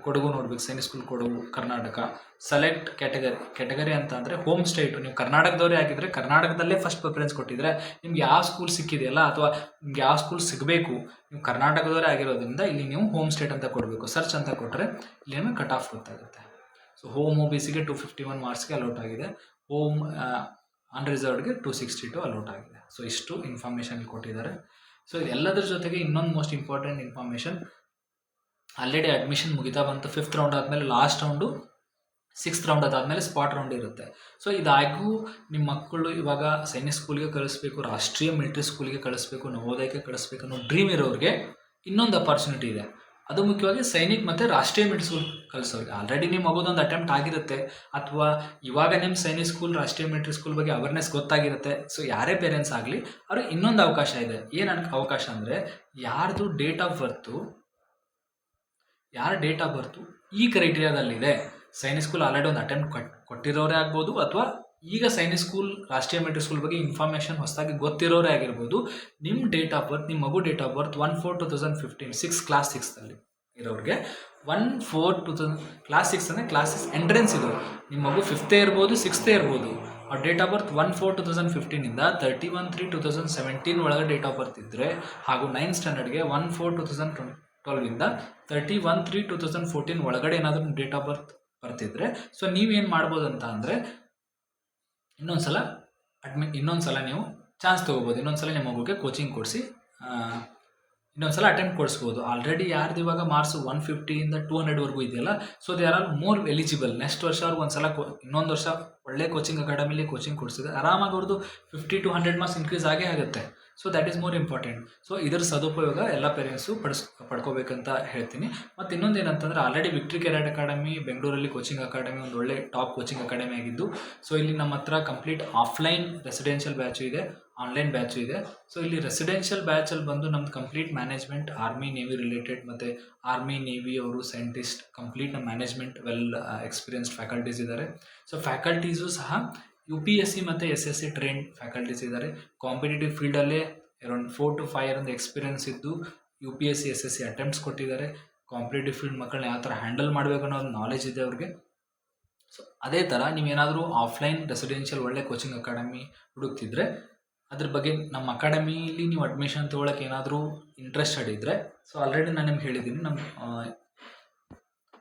ಕೊಡಗು ನೋಡ್ಬೇಕು, Sainik school Kodagu Karnataka. Select category ಅಂತ ಅಂದರೆ ಹೋಮ್ ಸ್ಟೇಟು, ನೀವು ಕರ್ನಾಟಕದವರೇ ಆಗಿದ್ದರೆ ಕರ್ನಾಟಕದಲ್ಲೇ ಫಸ್ಟ್ ಪ್ರಿಫರೆನ್ಸ್ ಕೊಟ್ಟಿದ್ರೆ ನಿಮ್ಗೆ ಯಾವ ಸ್ಕೂಲ್ ಸಿಕ್ಕಿದೆಯಲ್ಲ ಅಥವಾ ನಿಮ್ಗೆ ಯಾವ ಸ್ಕೂಲ್ ಸಿಗಬೇಕು ನೀವು ಕರ್ನಾಟಕದವರೇ ಆಗಿರೋದ್ರಿಂದ ಇಲ್ಲಿ ನೀವು ಹೋಮ್ ಸ್ಟೇಟ್ ಅಂತ ಕೊಡಬೇಕು. ಸರ್ಚ್ ಅಂತ ಕೊಟ್ಟರೆ ಇಲ್ಲಿ ನಿಮಗೆ ಕಟ್ ಆಫ್ ಗೊತ್ತಾಗುತ್ತೆ. ಸೊ ಹೋಮ್ OBCಗೆ 251 ಮಾರ್ಕ್ಸ್ಗೆ ಅಲೌಟ್ ಆಗಿದೆ, ಹೋಮ್ ಅನ್ರಿಸರ್ವ್ಡ್ಗೆ 262 ಅಲೌಟ್ ಆಗಿದೆ. ಸೊ ಇಷ್ಟು ಇನ್ಫಾರ್ಮೇಷನ್ ಕೊಟ್ಟಿದ್ದಾರೆ. ಸೊ ಎಲ್ಲದರ ಜೊತೆಗೆ ಇನ್ನೊಂದು most important information, already admission ಮುಗಿತಾ ಬಂತು. 5th ರೌಂಡ್ ಆದಮೇಲೆ ಲಾಸ್ಟ್ ರೌಂಡು, 6th ರೌಂಡ್ ಅದಾದಮೇಲೆ ಸ್ಪಾಟ್ ರೌಂಡ್ ಇರುತ್ತೆ. ಸೊ ಇದಾಗೂ ನಿಮ್ಮ ಮಕ್ಕಳು ಇವಾಗ ಸೈನಿಕ್ ಸ್ಕೂಲ್ಗೆ ಕಳಿಸ್ಬೇಕು, ರಾಷ್ಟ್ರೀಯ ಮಿಲಿಟರಿ ಸ್ಕೂಲ್ಗೆ ಕಳಿಸ್ಬೇಕು, ನವೋದಯಕ್ಕೆ ಕಳಿಸ್ಬೇಕು ಅನ್ನೋ ಡ್ರೀಮ್ ಇರೋರಿಗೆ ಇನ್ನೊಂದು ಅಪಾರ್ಚುನಿಟಿ ಇದೆ. ಅದು ಮುಖ್ಯವಾಗಿ ಸೈನಿಕ್ ಮತ್ತು ರಾಷ್ಟ್ರೀಯ ಮಿಡ್ ಸ್ಕೂಲ್ ಕಲಿಸೋರಿಗೆ. ಆಲ್ರೆಡಿ ನಿಮ್ಮ ಮಗುದೊಂದು ಅಟೆಂಪ್ಟ್ ಆಗಿರುತ್ತೆ, ಅಥವಾ ಇವಾಗ ನಿಮ್ಮ ಸೈನಿಕ್ ಸ್ಕೂಲ್ ರಾಷ್ಟ್ರೀಯ ಮಿಲಿಟರಿ ಸ್ಕೂಲ್ ಬಗ್ಗೆ ಅವೇರ್ನೆಸ್ ಗೊತ್ತಾಗಿರುತ್ತೆ. ಸೊ ಯಾರೇ ಪೇರೆಂಟ್ಸ್ ಆಗಲಿ ಅವ್ರಿಗೆ ಇನ್ನೊಂದು ಅವಕಾಶ ಇದೆ. ಏನು ಅವಕಾಶ ಅಂದರೆ, ಯಾರ್ದು ಡೇಟ್ ಆಫ್ ಬರ್ತು ಈ ಕ್ರೈಟೀರಿಯಾದಲ್ಲಿದೆ, ಸೈನಿಕ್ ಸ್ಕೂಲ್ ಆಲ್ರೆಡಿ ಒಂದು ಅಟೆಂಪ್ಟ್ ಕೊಟ್ಟಿರೋರೇ ಆಗ್ಬೋದು, ಅಥವಾ ಈಗ ಸೈನಿಕ್ ಸ್ಕೂಲ್ ರಾಷ್ಟ್ರೀಯ ಮಿಲಿಟರಿ ಸ್ಕೂಲ್ ಬಗ್ಗೆ ಇನ್ಫಾರ್ಮೇಷನ್ ಹೊಸದಾಗಿ ಗೊತ್ತಿರೋರೇ ಆಗಿರ್ಬೋದು. ನಿಮ್ಮ ಡೇಟ್ ಆಫ್ ಬರ್ತ್, ನಿಮ್ಮ ಮಗು ಡೇಟ್ ಆಫ್ ಬರ್ತ್ 1/4/2015 ಕ್ಲಾಸ್ 6 ಇರೋರಿಗೆ 1/4/2000 ಕ್ಲಾಸ್ 6 ಅಂದರೆ ಕ್ಲಾಸ್ 6 ಎಂಟ್ರೆನ್ಸ್ ಇದು. ನಿಮ್ಮ ಮಗು 5th ಇರ್ಬೋದು, 6th ಇರ್ಬೋದು. ಅವ್ರ ಡೇಟ್ ಆಫ್ ಬರ್ತ್ 1/4/2015 31/3/2017 ಒಳಗೆ ಡೇಟ್ ಆಫ್ ಬರ್ತ್ ಇದ್ದರೆ, ಹಾಗೂ 9th ಸ್ಟ್ಯಾಂಡರ್ಡ್ಗೆ 1/4/2012 31/3/2014 ಒಳಗಡೆ ಏನಾದರೂ ಡೇಟ್ ಆಫ್ ಬರ್ತ್ ಬರ್ತಿದ್ರೆ, ಸೊ ನೀವೇನು ಮಾಡ್ಬೋದು ಅಂತ ಅಂದರೆ, ಇನ್ನೊಂದ್ಸಲ ನೀವು ಚಾನ್ಸ್ ತೊಗೋಬೋದು. ಇನ್ನೊಂದ್ಸಲ ನಿಮ್ಮ ಮಗುಗೆ ಕೋಚಿಂಗ್ ಕೊಡಿಸಿ ಇನ್ನೊಂದ್ಸಲ ಅಟೆಂಪ್ಟ್ ಕೊಡಿಸ್ಬೋದು. ಆಲ್ರೆಡಿ ಯಾರ್ದು ಇವಾಗ ಮಾರ್ಕ್ಸ್ 150ಇಂದ 200ವರೆಗೂ ಇದೆಯಲ್ಲ, so they are all more eligible. Next ವರ್ಷ ಅವ್ರಿಗೆ ಒಂದ್ಸಲ ಇನ್ನೊಂದು ವರ್ಷ ಒಳ್ಳೆ ಕೋಚಿಂಗ್ ಅಕಾಡೆಮಿಲಿ ಕೋಚಿಂಗ್ ಕೊಡಿಸಿದ್ರೆ ಆರಾಮಾಗಿ ಅವ್ರದ್ದು 50 to 100 ಮಾರ್ಕ್ಸ್ ಇನ್ಕ್ರೀಸ್ ಆಗೇ ಆಗುತ್ತೆ. So that is more important. So ಇದರ ಸದುಪಯೋಗ ಎಲ್ಲ ಪೇರೆಂಟ್ಸು ಪಡ್ಕೋಬೇಕಂತ ಹೇಳ್ತೀನಿ. ಮತ್ತು ಇನ್ನೊಂದು ಏನಂತಂದರೆ, ಆಲ್ರೆಡಿ ವಿಕ್ಟ್ರಿ ಕೆರೆಟ್ ಅಕಾಡೆಮಿ ಬೆಂಗಳೂರಲ್ಲಿ ಕೋಚಿಂಗ್ ಅಕಾಡೆಮಿ ಒಂದು ಒಳ್ಳೆ ಟಾಪ್ ಕೋಚಿಂಗ್ ಅಕಾಡೆಮಿ ಆಗಿದ್ದು, ಸೊ ಇಲ್ಲಿ ನಮ್ಮ ಹತ್ರ ಕಂಪ್ಲೀಟ್ ಆಫ್ಲೈನ್ ರೆಸಿಡೆನ್ಷಿಯಲ್ ಬ್ಯಾಚು ಇದೆ, ಆನ್ಲೈನ್ ಬ್ಯಾಚು ಇದೆ. ಸೊ ಇಲ್ಲಿ ರೆಸಿಡೆನ್ಷಿಯಲ್ ಬ್ಯಾಚಲ್ಲಿ ಬಂದು ನಮ್ದು complete management, army navy related, ಮತ್ತು ಆರ್ಮಿ ನೇವಿ ಅವರು ಸೈಂಟಿಸ್ಟ್, ಕಂಪ್ಲೀಟ್ ನಮ್ಮ ಮ್ಯಾನೇಜ್ಮೆಂಟ್ ವೆಲ್ ಎಕ್ಸ್ಪೀರಿಯನ್ಸ್ಡ್ ಫ್ಯಾಕಲ್ಟೀಸ್ ಇದ್ದಾರೆ. ಸೊ ಫ್ಯಾಕಲ್ಟೀಸು ಸಹ UPSC ಮತ್ತು SSC ಟ್ರೈನ್ಡ್ ಫ್ಯಾಕಲ್ಟೀಸ್ ಇದ್ದಾರೆ. ಕಾಂಪಿಟೇಟಿವ್ ಫೀಲ್ಡಲ್ಲೇ ಅರೌಂಡ್ 4 to 5 ಇಯರ್ ಎಕ್ಸ್ಪೀರಿಯನ್ಸ್ ಇದ್ದು UPSC SSC ಅಟೆಂಪ್ಟ್ಸ್ ಕೊಟ್ಟಿದ್ದಾರೆ. ಕಾಂಪಿಟೇಟಿವ್ ಫೀಲ್ಡ್ ಮಕ್ಕಳನ್ನ ಯಾವ ಥರ ಹ್ಯಾಂಡಲ್ ಮಾಡಬೇಕು ಅನ್ನೋ ಒಂದು ನಾಲೆಜ್ ಇದೆ ಅವ್ರಿಗೆ. ಸೊ ಅದೇ ಥರ ನೀವೇನಾದರೂ ಆಫ್ಲೈನ್ ರೆಸಿಡೆನ್ಷಿಯಲ್ ಒಳ್ಳೆ ಕೋಚಿಂಗ್ ಅಕಾಡೆಮಿ ಹುಡುಕ್ತಿದ್ರೆ, ಅದ್ರ ಬಗ್ಗೆ ನಮ್ಮ ಅಕಾಡೆಮಿಲಿ ನೀವು ಅಡ್ಮಿಷನ್ ತೊಗೊಳಕ್ಕೆ ಏನಾದರೂ ಇಂಟ್ರೆಸ್ಟೆಡ್ ಇದ್ದರೆ, ಸೊ ಆಲ್ರೆಡಿ ನಾನು ನಿಮ್ಗೆ ಹೇಳಿದ್ದೀನಿ, ನಮ್ಮ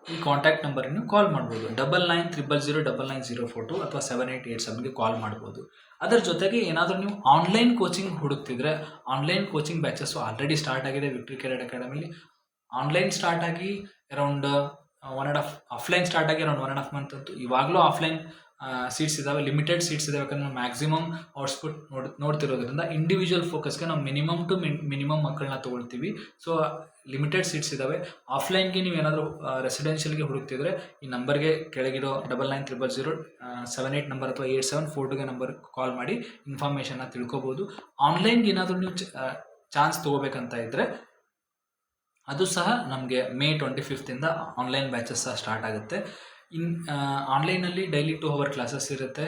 ಈ ಕಾಂಟ್ಯಾಕ್ಟ್ ನಂಬರಿಗೆ ಕಾಲ್ ಮಾಡ್ಬೋದು. 9900099042 ಅಥವಾ 7887ಗೆ ಕಾಲ್ ಮಾಡ್ಬೋದು. ಅದರ ಜೊತೆಗೆ ಏನಾದರೂ ನೀವು ಆನ್ಲೈನ್ ಕೋಚಿಂಗ್ ಹುಡುಕ್ತಿದ್ರೆ, online coaching batches already start ಆಗಿದೆ ವಿಕ್ಟ್ರಿ ಕೆರೆಟ್ ಅಕಾಡೆಮಿಲಿ. ಆನ್ಲೈನ್ ಸ್ಟಾರ್ಟ್ ಆಗಿ ಅರೌಂಡ್ ಆಫ್ಲೈನ್ ಸ್ಟಾರ್ಟ್ ಆಗಿ ಅರೌಂಡ್ 1.5 ಮಂತ್ ಅಂತೂ ಇವಾಗಲೂ ಆಫ್ಲೈನ್ ಸೀಟ್ಸ್ ಇದ್ದಾವೆ, ಲಿಮಿಟೆಡ್ ಸೀಟ್ಸ್ ಇದ್ದಾವೆ. ಯಾಕಂದರೆ ನಾವು ಮ್ಯಾಕ್ಸಿಮಮ್ ಔಟ್ಸ್ಪುಟ್ ನೋಡ್ತಿರೋದ್ರಿಂದ ಇಂಡಿವಿಜುವಲ್ ಫೋಕಸ್ಗೆ ನಾವು ಮಿನಿಮಮ್ ಟು ಮಿನಿಮಮ್ ಮಕ್ಕಳನ್ನ ತೊಗೊಳ್ತೀವಿ. ಸೊ ಲಿಮಿಟೆಡ್ ಸೀಟ್ಸ್ ಇದ್ದಾವೆ. ಆಫ್ಲೈನ್ಗೆ ನೀವು ಏನಾದರೂ ರೆಸಿಡೆನ್ಷಿಯಲ್ಗೆ ಹುಡುಕ್ತಿದ್ರೆ ಈ ನಂಬರ್ಗೆ ಕೆಳಗಿರೋ 990007 ನಂಬರ್ ಅಥವಾ 8742 ನಂಬರ್ ಕಾಲ್ ಮಾಡಿ ಇನ್ಫಾರ್ಮೇಷನ್ನ ತಿಳ್ಕೊಬೋದು. ಆನ್ಲೈನ್ಗೆ ಏನಾದರೂ ನೀವು ಚಾನ್ಸ್ ತೊಗೋಬೇಕಂತ ಇದ್ದರೆ, ಅದು ಸಹ ನಮಗೆ May 25 ಆನ್ಲೈನ್ ಬ್ಯಾಚಸ್ ಸಹ ಸ್ಟಾರ್ಟ್ ಆಗುತ್ತೆ. ಆನ್ಲೈನಲ್ಲಿ ಡೈಲಿ 2 hour ಕ್ಲಾಸಸ್ ಇರುತ್ತೆ.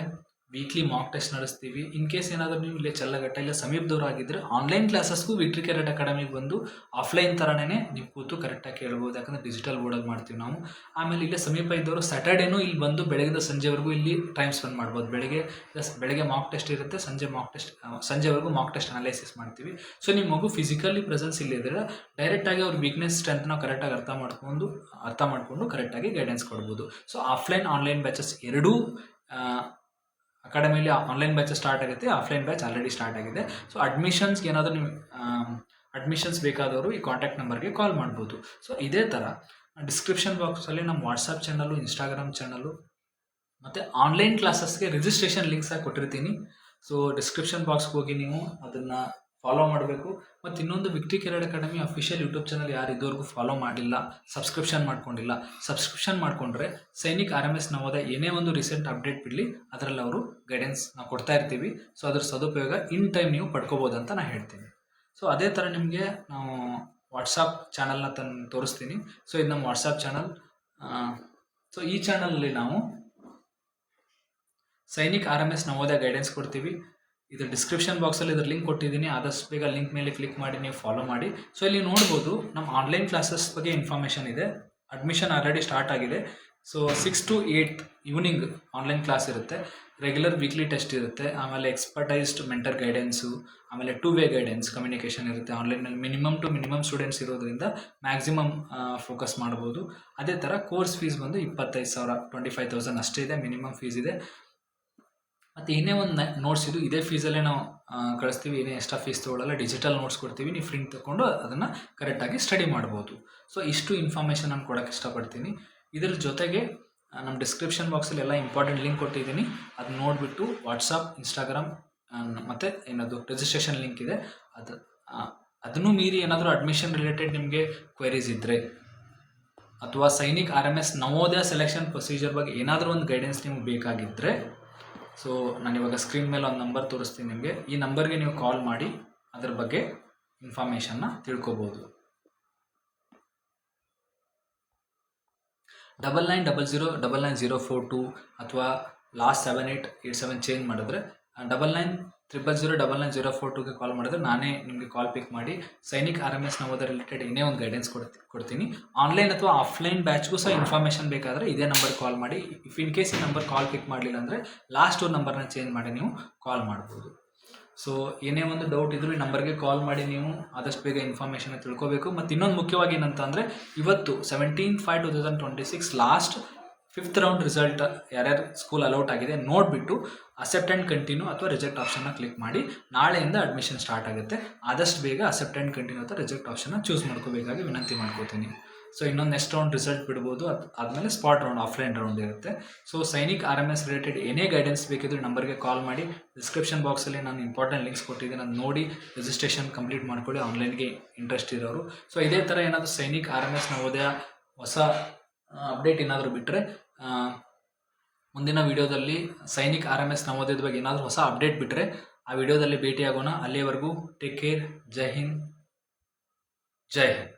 ವೀಕ್ಲಿ ಮಾಕ್ ಟೆಸ್ಟ್ ನಡೆಸ್ತೀವಿ. ಇನ್ ಕೇಸ್ ಏನಾದರೂ ನೀವು ಇಲ್ಲೇ ಚಲ್ಲಘಟ್ಟ ಇಲ್ಲ ಸಮೀಪದವ್ರು ಆಗಿದ್ದರೆ, ಆನ್ಲೈನ್ ಕ್ಲಾಸಸ್ಗೂ ವಿಕ್ಟ್ರಿ ಕೆರೆಟ್ ಅಕಾಡೆಮಿಗೆ ಬಂದು ಆಫ್ಲೈನ್ ಥರನೇ ನೀವು ಕೂತು ಕರೆಕ್ಟಾಗಿ ಕೇಳ್ಬೋದು. ಯಾಕಂದರೆ ಡಿಜಿಟಲ್ ಬೋರ್ಡಲ್ಲಿ ಮಾಡ್ತೀವಿ ನಾವು. ಆಮೇಲೆ ಇಲ್ಲೇ ಸಮೀಪ ಇದ್ದವರು ಸ್ಯಾಟರ್ಡೇನೂ ಇಲ್ಲಿ ಬಂದು ಬೆಳಗ್ಗೆ ಸಂಜೆವರೆಗೂ ಇಲ್ಲಿ ಟೈಮ್ ಸ್ಪೆಂಡ್ ಮಾಡ್ಬೋದು. ಬೆಳಗ್ಗೆ ಮಾಕ್ ಟೆಸ್ಟ್ ಇರುತ್ತೆ, ಸಂಜೆವರೆಗೂ ಮಾಕ್ ಟೆಸ್ಟ್ ಅನಲೈಸಿಸ್ ಮಾಡ್ತೀವಿ. ಸೊ ನಿಮ್ಮ ಮಗು ಫಿಸಿಕಲಿ ಪ್ರೆಸೆನ್ಸ್ ಇಲ್ಲಿದ್ದರೆ ಡೈರೆಕ್ಟಾಗಿ ಅವ್ರ ವೀಕ್ನೆಸ್ ಸ್ಟ್ರೆಂತ್ ನಾವು ಕರೆಕ್ಟಾಗಿ ಅರ್ಥ ಮಾಡಿಕೊಂಡು ಕರೆಕ್ಟಾಗಿ ಗೈಡೆನ್ಸ್ ಕೊಡ್ಬೋದು. ಸೊ ಆನ್ಲೈನ್ ಬ್ಯಾಚಸ್ ಎರಡೂ ಅಕಾಡೆಮಿಲಿ ಆನ್ಲೈನ್ ಬ್ಯಾಚಸ್ ಸ್ಟಾರ್ಟ್ ಆಗುತ್ತೆ, ಆಫ್ಲೈನ್ ಬ್ಯಾಚ್ ಆಲ್ರೆಡಿ ಸ್ಟಾರ್ಟ್ ಆಗಿದೆ. ಸೊ ಅಡ್ಮಿಷನ್ಸ್ಗೆ ಏನಾದರೂ ನೀವು ಅಡ್ಮಿಷನ್ಸ್ ಬೇಕಾದವರು ಈ ಕಾಂಟ್ಯಾಕ್ಟ್ ನಂಬರ್ಗೆ ಕಾಲ್ ಮಾಡ್ಬೋದು. ಸೊ ಇದೇ ಥರ ಡಿಸ್ಕ್ರಿಪ್ಷನ್ ಬಾಕ್ಸಲ್ಲಿ ನಮ್ಮ ವಾಟ್ಸಪ್ ಚಾನಲ್ಲು, ಇನ್ಸ್ಟಾಗ್ರಾಮ್ ಚಾನಲ್ಲು ಮತ್ತು ಆನ್ಲೈನ್ ಕ್ಲಾಸಸ್ಗೆ ರಿಜಿಸ್ಟ್ರೇಷನ್ ಲಿಂಕ್ಸ್ ಆಗಿ ಕೊಟ್ಟಿರ್ತೀನಿ. ಸೊ ಡಿಸ್ಕ್ರಿಪ್ಷನ್ ಬಾಕ್ಸ್ಗೆ ಹೋಗಿ ನೀವು ಅದನ್ನು ಫಾಲೋ ಮಾಡಬೇಕು. ಮತ್ತು ಇನ್ನೊಂದು, victory carat academy official YouTube channel ಯಾರು ಇದುವರೆಗೂ ಫಾಲೋ ಮಾಡಿಲ್ಲ, ಸಬ್ಸ್ಕ್ರಿಪ್ಷನ್ ಮಾಡಿಕೊಂಡ್ರೆ ಸೈನಿಕ್ RMS ನವೋದಯ ಏನೇ ಒಂದು ರೀಸೆಂಟ್ ಅಪ್ಡೇಟ್ ಬಿಡಲಿ ಅದರಲ್ಲಿ ಅವರು ಗೈಡೆನ್ಸ್ ನಾವು ಕೊಡ್ತಾ ಇರ್ತೀವಿ. ಸೊ ಅದ್ರ ಸದುಪಯೋಗ ಇನ್ ಟೈಮ್ ನೀವು ಪಡ್ಕೋಬೋದು ಅಂತ ನಾನು ಹೇಳ್ತೀನಿ. ಸೊ ಅದೇ ಥರ ನಿಮಗೆ ನಾವು ವಾಟ್ಸಪ್ ಚಾನಲ್ನ ತೋರಿಸ್ತೀನಿ. ಸೊ ಇದು ನಮ್ಮ ವಾಟ್ಸಪ್ ಚಾನಲ್. ಸೊ ಈ ಚಾನಲಲ್ಲಿ ನಾವು ಸೈನಿಕ್ RMS ನವೋದಯ ಗೈಡೆನ್ಸ್ ಕೊಡ್ತೀವಿ. ಇದು ಡಿಸ್ಕ್ರಿಪ್ಷನ್ ಬಾಕ್ಸಲ್ಲಿ ಇದ್ರ ಲಿಂಕ್ ಕೊಟ್ಟಿದ್ದೀನಿ. ಆದಷ್ಟು ಬೇಗ ಲಿಂಕ್ ಮೇಲೆ ಕ್ಲಿಕ್ ಮಾಡಿ ನೀವು ಫಾಲೋ ಮಾಡಿ. ಸೊ ಇಲ್ಲಿ ನೋಡ್ಬೋದು ನಮ್ಮ ಆನ್ಲೈನ್ ಕ್ಲಾಸಸ್ ಬಗ್ಗೆ ಇನ್ಫಾರ್ಮೇಷನ್ ಇದೆ. ಅಡ್ಮಿಷನ್ ಆಲ್ರೆಡಿ ಸ್ಟಾರ್ಟ್ ಆಗಿದೆ. So 6 to 8 evening online class ಇರುತ್ತೆ. ರೆಗ್ಯುಲರ್ ವೀಕ್ಲಿ ಟೆಸ್ಟ್ ಇರುತ್ತೆ. ಆಮೇಲೆ ಎಕ್ಸ್ಪರ್ಟೈಸ್ಡ್ ಮೆಂಟರ್ ಗೈಡೆನ್ಸು, ಆಮೇಲೆ 2-way ಗೈಡೆನ್ಸ್, ಕಮ್ಯುನಿಕೇಷನ್ ಇರುತ್ತೆ. ಆನ್ಲೈನಲ್ಲಿ ಮಿನಿಮಮ್ ಸ್ಟೂಡೆಂಟ್ಸ್ ಇರೋದ್ರಿಂದ ಮ್ಯಾಕ್ಸಿಮಮ್ ಫೋಕಸ್ ಮಾಡ್ಬೋದು. ಅದೇ ಥರ ಕೋರ್ಸ್ ಫೀಸ್ ಬಂದು 25,000 25,000 ಅಷ್ಟೇ ಇದೆ, ಮಿನಿಮಮ್ ಫೀಸ್ ಇದೆ. ಮತ್ತು ಏನೇ ಒಂದು ನೋಟ್ಸ್ ಇದೇ ಫೀಸಲ್ಲೇ ನಾವು ಕಳಿಸ್ತೀವಿ. ಏನೇ ಎಕ್ಸ್ಟ್ರಾ ಫೀಸ್ ತೊಗೊಳ್ಳಲ್ಲ. ಡಿಜಿಟಲ್ ನೋಟ್ಸ್ ಕೊಡ್ತೀವಿ, ನೀವು ಪ್ರಿಂಟ್ ತೊಗೊಂಡು ಅದನ್ನು ಕರೆಕ್ಟಾಗಿ ಸ್ಟಡಿ ಮಾಡ್ಬೋದು. ಸೊ ಇಷ್ಟು ಇನ್ಫಾರ್ಮೇಷನ್ ನಾನು ಕೊಡೋಕ್ಕೆ ಇಷ್ಟಪಡ್ತೀನಿ. ಇದ್ರ ಜೊತೆಗೆ ನಮ್ಮ ಡಿಸ್ಕ್ರಿಪ್ಷನ್ ಬಾಕ್ಸಲ್ಲಿ ಎಲ್ಲ ಇಂಪಾರ್ಟೆಂಟ್ ಲಿಂಕ್ ಕೊಟ್ಟಿದ್ದೀನಿ. ಅದು ನೋಡಿಬಿಟ್ಟು ವಾಟ್ಸಪ್, ಇನ್ಸ್ಟಾಗ್ರಾಮ್ ಮತ್ತು ಏನದು ರಿಜಿಸ್ಟ್ರೇಷನ್ ಲಿಂಕ್ ಇದೆ. ಅದನ್ನು ಮೀರಿ ಏನಾದರೂ ಅಡ್ಮಿಷನ್ ರಿಲೇಟೆಡ್ ನಿಮಗೆ ಕ್ವೆರೀಸ್ ಇದ್ದರೆ, ಅಥವಾ Sainik RMS Navodaya selection procedure ಬಗ್ಗೆ ಏನಾದರೂ ಒಂದು ಗೈಡೆನ್ಸ್ ನಿಮಗೆ ಬೇಕಾಗಿದ್ದರೆ, ಸೊ ನಾನಿವಾಗ ಸ್ಕ್ರೀನ್ ಮೇಲೆ ಒಂದು ನಂಬರ್ ತೋರಿಸ್ತೀನಿ ನಿಮಗೆ. ಈ ನಂಬರ್ಗೆ ನೀವು ಕಾಲ್ ಮಾಡಿ ಅದ್ರ ಬಗ್ಗೆ ಇನ್ಫಾರ್ಮೇಷನ್ನ ತಿಳ್ಕೊಬೋದು. 9900999042 ಅಥವಾ ಲಾಸ್ಟ್ 7887 ಚೇಂಜ್ ಮಾಡಿದ್ರೆ 9900999042ಗೆ ಕಾಲ್ ಮಾಡಿದ್ರೆ ನಾನೇ ನಿಮಗೆ ಕಾಲ್ ಪಿಕ್ ಮಾಡಿ ಸೈನಿಕ್ RMS ನವೋದಯ ರಿಲೇಟೆಡ್ ಏನೇ ಒಂದು ಗೈಡೆನ್ಸ್ ಕೊಡ್ತೀನಿ. ಆನ್ಲೈನ್ ಅಥವಾ ಆಫ್ಲೈನ್ ಬ್ಯಾಚ್ಗೂ ಸಹ ಇನ್ಫಾರ್ಮೇಷನ್ ಬೇಕಾದರೆ ಇದೇ ನಂಬರ್ ಕಾಲ್ ಮಾಡಿ. ಇಫ್ ಇನ್ ಕೇಸ್ ಈ ನಂಬರ್ ಕಾಲ್ ಪಿಕ್ ಮಾಡಲಿಲ್ಲ ಅಂದರೆ ಲಾಸ್ಟ್ ನಂಬರ್ನ ಚೇಂಜ್ ಮಾಡಿ ನೀವು ಕಾಲ್ ಮಾಡ್ಬೋದು. ಸೊ ಏನೇ ಒಂದು ಡೌಟ್ ಇದ್ರೂ ಈ ನಂಬರ್ಗೆ ಕಾಲ್ ಮಾಡಿ ನೀವು ಆದಷ್ಟು ಬೇಗ ಇನ್ಫಾರ್ಮೇಷನ್ ತಿಳ್ಕೋಬೇಕು. ಮತ್ತು ಇನ್ನೊಂದು ಮುಖ್ಯವಾಗಿ ಏನಂತ ಅಂದರೆ, ಇವತ್ತು 17/5/2026 ಲಾಸ್ಟ್ 5th ರೌಂಡ್ ರಿಸಲ್ಟ್ ಯಾರ್ಯಾರು ಸ್ಕೂಲ್ ಅಲೌಟ್ ಆಗಿದೆ ನೋಡಿಬಿಟ್ಟು ಅಕ್ಸೆಪ್ಟ್ ಆ್ಯಂಡ್ ಕಂಟಿನ್ಯೂ ಅಥವಾ ರಿಜೆಕ್ಟ್ ಆಪ್ಷನ್ನ ಕ್ಲಿಕ್ ಮಾಡಿ. ನಾಳೆಯಿಂದ ಅಡ್ಮಿಷನ್ ಸ್ಟಾರ್ಟ್ ಆಗುತ್ತೆ. ಆದಷ್ಟು ಬೇಗ ಅಕ್ಸೆಪ್ಟ್ ಆ್ಯಂಡ್ ಕಂಟಿನ್ಯೂ ಅಥವಾ ರಿಜೆಕ್ಟ್ ಆಪ್ಷನ್ನ ಚೂಸ್ ಮಾಡ್ಕೋಬೇಕಾಗಿ ವಿನಂತಿ ಮಾಡ್ಕೋತೀನಿ. ಸೊ ಇನ್ನೊಂದು ನೆಕ್ಸ್ಟ್ ರೌಂಡ್ ರಿಸಲ್ಟ್ ಬಿಡ್ಬೋದು. ಆದಮೇಲೆ ಸ್ಪಾಟ್ ರೌಂಡ್, ಆಫ್ಲೈನ್ ರೌಂಡ್ ಇರುತ್ತೆ. ಸೊ ಸೈನಿಕ್ RMS ರಿಲೇಟೆಡ್ ಏನೇ ಗೈಡೆನ್ಸ್ ಬೇಕಿದ್ರು ನಂಬರ್ಗೆ ಕಾಲ್ ಮಾಡಿ. ಡಿಸ್ಕ್ರಿಪ್ಷನ್ ಬಾಕ್ಸಲ್ಲಿ ನಾನು ಇಂಪಾರ್ಟೆಂಟ್ ಲಿಂಕ್ಸ್ ಕೊಟ್ಟಿದ್ದೀನಿ, ಅದನ್ನು ನೋಡಿ ರಿಜಿಸ್ಟ್ರೇಷನ್ ಕಂಪ್ಲೀಟ್ ಮಾಡ್ಕೊಳ್ಳಿ ಆನ್ಲೈನ್ಗೆ ಇಂಟ್ರೆಸ್ಟ್ ಇರೋರು. ಸೊ ಇದೇ ಥರ ಏನಾದರೂ ಸೈನಿಕ್ RMS ನವೋದಯ ಹೊಸ ಅಪ್ಡೇಟ್ ಏನಾದರೂ ಬಿಟ್ಟರೆ ಮುಂದಿನ ವೀಡಿಯೋದಲ್ಲಿ ಸೈನಿಕ್ RMS ನವೋದಯದ ಬಗ್ಗೆ ಏನಾದರೂ ಹೊಸ ಅಪ್ಡೇಟ್ ಬಿಟ್ಟರೆ ಆ ವಿಡಿಯೋದಲ್ಲಿ ಭೇಟಿಯಾಗೋಣ. ಅಲ್ಲಿಯವರೆಗೂ ಟೇಕ್ ಕೇರ್. ಜೈ ಹಿಂದ್, ಜೈ ಹಿಂದ್.